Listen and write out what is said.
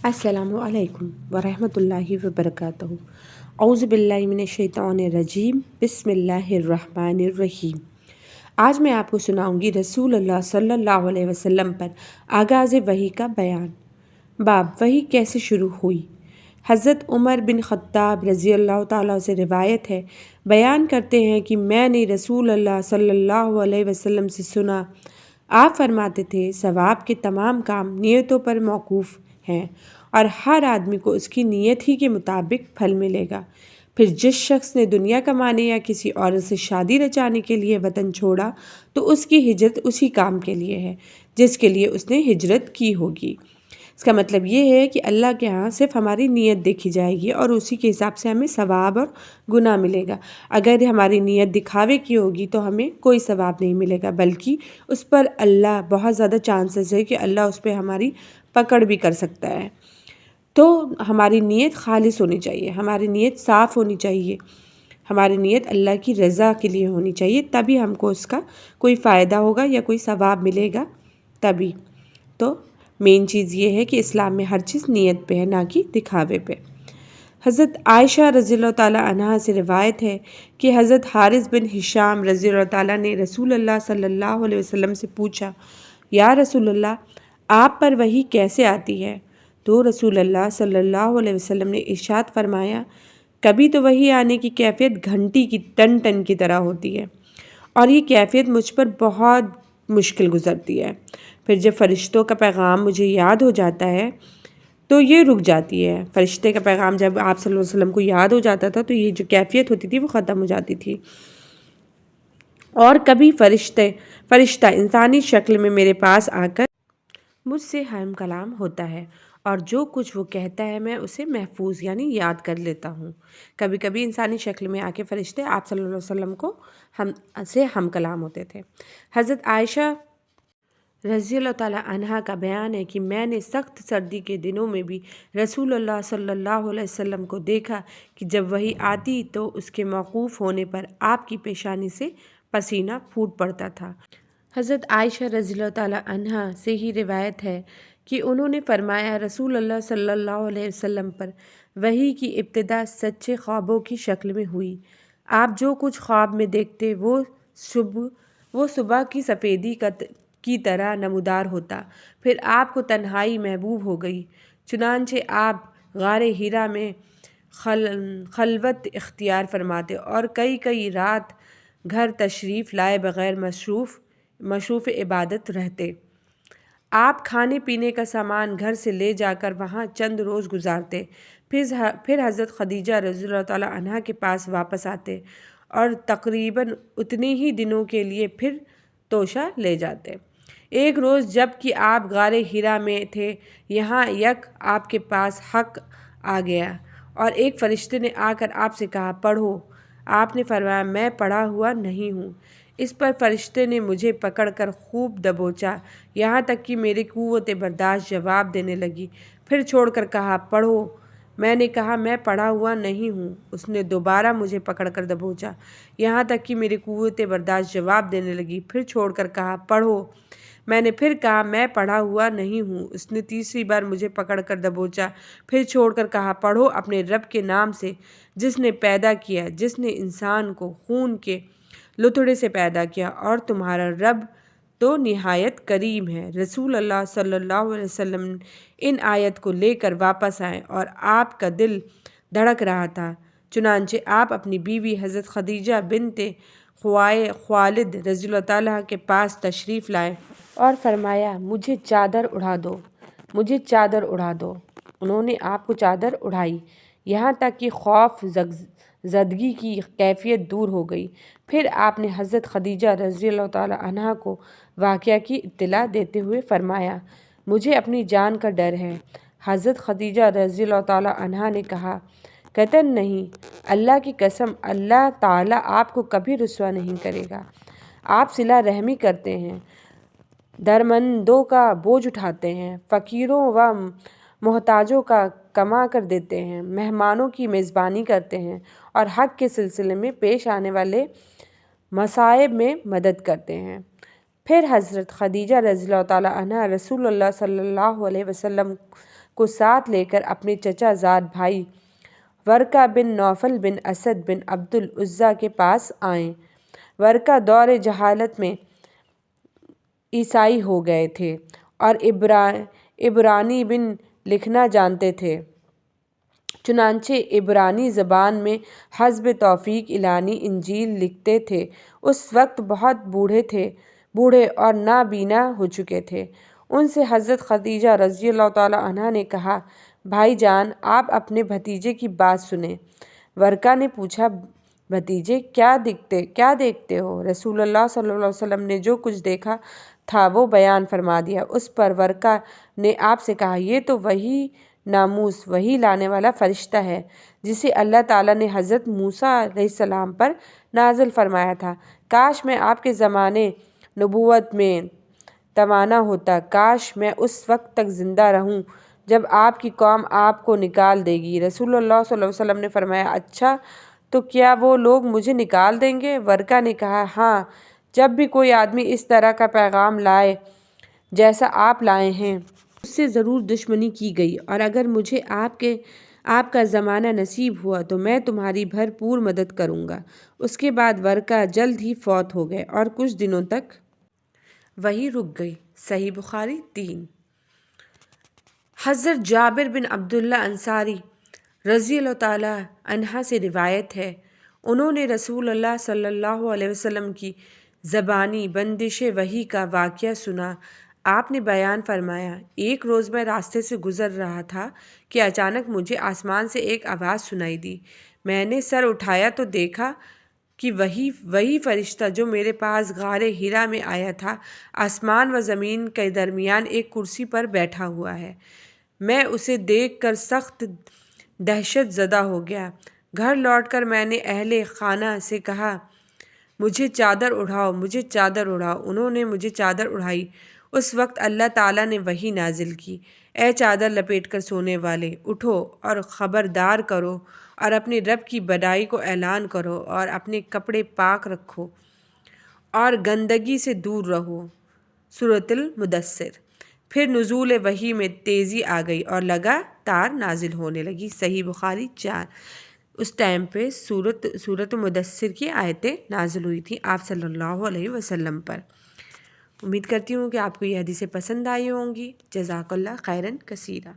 अस्सलामु अलैकुम वरहमतुल्लाहि वबरकातुहू। औज़ु बिल्लाहि मिनश्शैतानिर्रजीम बिस्मिल्लाहिर्रहमानिर्रहीम। आज मैं आपको सुनाऊंगी रसूल अल्लाह सल्लल्लाहु अलैहि वसल्लम पर आगाज़ वही का बयान। बाब वही कैसे शुरू हुई। हज़रत उमर बिन ख़त्ताब रज़ी अल्लाह ताला से रिवायत है, बयान करते हैं कि मैंने रसूल अल्लाह सल्लल्लाहु अलैहि वसल्लम से सुना, आप फरमाते थे सवाब के तमाम काम नियतों पर मौकूफ़ हैं और हर आदमी को उसकी नीयत ही के मुताबिक फल मिलेगा। फिर जिस शख्स ने दुनिया कमाने या किसी औरत से शादी रचाने के लिए वतन छोड़ा तो उसकी हिजरत उसी काम के लिए है जिसके लिए उसने हिजरत की होगी। इसका मतलब ये है कि अल्लाह के यहाँ सिर्फ हमारी नीयत देखी जाएगी और उसी के हिसाब से हमें सवाब और गुनाह मिलेगा। अगर हमारी नीयत दिखावे की होगी तो हमें कोई सवाब नहीं मिलेगा, बल्कि उस पर अल्लाह बहुत ज़्यादा चांसेस है कि अल्लाह उस पर हमारी पकड़ भी कर सकता है। तो हमारी नीयत खालिस होनी चाहिए, हमारी नीयत साफ़ होनी चाहिए, हमारी नीयत अल्लाह की रज़ा के लिए होनी चाहिए, तभी हमको उसका कोई फ़ायदा होगा या कोई सवाब मिलेगा तभी। तो मेन चीज़ ये है कि इस्लाम में हर चीज़ नीयत पे है, ना कि दिखावे पे। हज़रत आयशा रज़ियल्लाहु ताला अन्हा से रिवायत है कि हज़रत हारिस बिन हिशाम रज़ियल्लाहु ताला ने रसूल अल्लाह सल्लल्लाहु अलैहि वसल्लम से पूछा, या रसूल अल्लाह, आप पर वही कैसे आती है? तो रसूल अल्लाह सल्लल्लाहु अलैहि वसल्लम ने इरशाद फरमाया, कभी तो वही आने की कैफियत घंटी की टन टन की तरह होती है और ये कैफियत मुझ पर बहुत मुश्किल गुजरती है। फिर जब फ़रिश्तों का पैगाम मुझे याद हो जाता है तो ये रुक जाती है। फ़रिश्ते का पैगाम जब आप सल्लल्लाहु अलैहि वसल्लम को याद हो जाता था तो ये जो कैफियत होती थी वो ख़त्म हो जाती थी। और कभी फ़रिश्ता इंसानी शक्ल में मेरे पास आकर मुझसे हम कलाम होता है और जो कुछ वो कहता है मैं उसे महफूज यानी याद कर लेता हूँ। कभी कभी इंसानी शक्ल में आके फ़रिश्ते आप सल्लल्लाहु अलैहि वसल्लम को हम कलाम होते थे। हज़रत आयशा रज़ियल्लाहु ताला अन्हा का बयान है कि मैंने सख्त सर्दी के दिनों में भी रसूल अल्लाह सल्लल्लाहु अलैहि वसल्लम को देखा कि जब वही आती तो उसके मौकूफ़ होने पर आपकी पेशानी से पसीना फूट पड़ता था। हज़रत आयशा रज़ियल्लाहु ताला अन्हा से ही रिवायत है कि उन्होंने फरमाया, रसूल अल्लाह सल्लल्लाहु अलैहि वसल्लम पर वही की इब्तिदा सच्चे ख्वाबों की शक्ल में हुई। आप जो कुछ ख्वाब में देखते वो सुबह की सफ़ेदी की तरह नमूदार होता। फिर आपको तन्हाई महबूब हो गई, चुनांचे आप गारे हिरा में खलवत इख्तियार फरमाते और कई कई रात घर तशरीफ़ लाए बग़ैर मशरूफ़ इबादत रहते। आप खाने पीने का सामान घर से ले जाकर वहाँ चंद रोज़ गुजारते, फिर हज़रत खदीजा रज़ियल्लाहु ताला अन्हा के पास वापस आते और तकरीबन उतने ही दिनों के लिए फिर तोशा ले जाते। एक रोज़ जब कि आप गारे हिरा में थे, यहाँ आपके पास हक़ आ गया और एक फ़रिश्ते ने आकर आपसे कहा, पढ़ो। आपने फरमाया, मैं पढ़ा हुआ नहीं हूँ। इस पर फ़रिश्ते ने मुझे पकड़कर खूब दबोचा, यहाँ तक कि मेरी क़ुव्वत बर्दाश्त जवाब देने लगी। फिर छोड़कर कहा, पढ़ो। मैंने कहा, मैं पढ़ा हुआ नहीं हूँ। उसने दोबारा मुझे पकड़कर दबोचा, यहाँ तक कि मेरी क़ुव्वत बर्दाश्त जवाब देने लगी। फिर छोड़कर कहा, पढ़ो। मैंने फिर कहा, मैं पढ़ा हुआ नहीं हूँ। उसने तीसरी बार मुझे पकड़कर दबोचा, फिर छोड़कर कहा, पढ़ो अपने रब के नाम से जिसने पैदा किया, जिसने इंसान को खून के लुथड़े से पैदा किया और तुम्हारा रब तो निहायत करीम है। रसूल अल्लाह सल्लल्लाहु अलैहि वसल्लम इन आयत को लेकर वापस आए और आपका दिल धड़क रहा था। चुनांचे आप अपनी बीवी हज़रत खदीजा बिनते ख़ुवाइलिद रज़ियल्लाहु ताला के पास तशरीफ़ लाए और फरमाया, मुझे चादर उड़ा दो, मुझे चादर उड़ा दो। उन्होंने आपको चादर उड़ाई, यहाँ तक कि खौफ ज़दगी की कैफियत दूर हो गई। फिर आपने हज़रत खदीजा रज़ियल्लाहु ताला अन्हा को वाक़या की इत्तला देते हुए फरमाया, मुझे अपनी जान का डर है। हज़रत खदीजा रज़ियल्लाहु ताला अन्हा ने कहा, कतई नहीं, अल्लाह की कसम, अल्लाह ताला आपको कभी रुस्वा नहीं करेगा। आप सिला रहमी करते हैं, दरमंदों का बोझ उठाते हैं, फ़कीरों व मोहताजों का कमा कर देते हैं, मेहमानों की मेज़बानी करते हैं और हक़ के सिलसिले में पेश आने वाले मसाइब में मदद करते हैं। پھر حضرت خدیجہ رضی اللہ تعالیٰ عنہ رسول اللہ صلی اللہ علیہ وسلم کو ساتھ لے کر اپنے چچا زاد بھائی ورقہ بن نوفل بن اسد بن عبد العزیٰ کے پاس آئیں۔ ورقہ دور جہالت میں عیسائی ہو گئے تھے اور عبرانی بن لکھنا جانتے تھے، چنانچہ عبرانی زبان میں حسب توفیق الہی انجیل لکھتے تھے۔ اس وقت بہت بوڑھے اور نابینا ہو چکے تھے۔ ان سے حضرت خدیجہ رضی اللہ تعالیٰ عنہا نے کہا، بھائی جان، آپ اپنے بھتیجے کی بات سنیں۔ ورقہ نے پوچھا، بھتیجے کیا دیکھتے ہو؟ رسول اللہ صلی اللہ علیہ وسلم نے جو کچھ دیکھا تھا وہ بیان فرما دیا۔ اس پر ورقہ نے آپ سے کہا، یہ تو وہی ناموس وحی لانے والا فرشتہ ہے جسے اللہ تعالیٰ نے حضرت موسیٰ علیہ السلام پر نازل فرمایا تھا۔ کاش میں آپ کے زمانے نبوت میں توانا ہوتا، کاش میں اس وقت تک زندہ رہوں جب آپ کی قوم آپ کو نکال دے گی۔ رسول اللہ صلی اللہ علیہ وسلم نے فرمایا، اچھا تو کیا وہ لوگ مجھے نکال دیں گے؟ ورقہ نے کہا، ہاں، جب بھی کوئی آدمی اس طرح کا پیغام لائے جیسا آپ لائے ہیں اس سے ضرور دشمنی کی گئی، اور اگر مجھے آپ کا زمانہ نصیب ہوا تو میں تمہاری بھرپور مدد کروں گا۔ اس کے بعد ورقہ جلد ہی فوت ہو گئے اور کچھ دنوں تک وحی رک گئی۔ صحیح بخاری 3۔ حضرت جابر بن عبداللہ انصاری رضی اللہ تعالیٰ عنہ سے روایت ہے، انہوں نے رسول اللہ صلی اللہ علیہ وسلم کی زبانی بندش وحی کا واقعہ سنا۔ آپ نے بیان فرمایا، ایک روز میں راستے سے گزر رہا تھا کہ اچانک مجھے آسمان سے ایک آواز سنائی دی۔ میں نے سر اٹھایا تو دیکھا کہ وہی فرشتہ جو میرے پاس غار حرا میں آیا تھا، آسمان و زمین کے درمیان ایک کرسی پر بیٹھا ہوا ہے۔ میں اسے دیکھ کر سخت دہشت زدہ ہو گیا۔ گھر لوٹ کر میں نے اہل خانہ سے کہا، مجھے چادر اڑاؤ۔ انہوں نے مجھے چادر اڑائی۔ اس وقت اللہ تعالیٰ نے وحی نازل کی، اے چادر لپیٹ کر سونے والے، اٹھو اور خبردار کرو اور اپنے رب کی بڑائی کو اعلان کرو اور اپنے کپڑے پاک رکھو اور گندگی سے دور رہو۔ سورۃ المدثر۔ پھر نزول وحی میں تیزی آ گئی اور لگاتار نازل ہونے لگی۔ صحیح بخاری 4۔ اس ٹائم پہ سورۃ المدثر کی آیتیں نازل ہوئی تھیں آپ صلی اللہ علیہ وسلم پر۔ امید کرتی ہوں کہ آپ کو یہ حدیثیں پسند آئی ہوں گی۔ جزاک اللہ خیراً کثیرا۔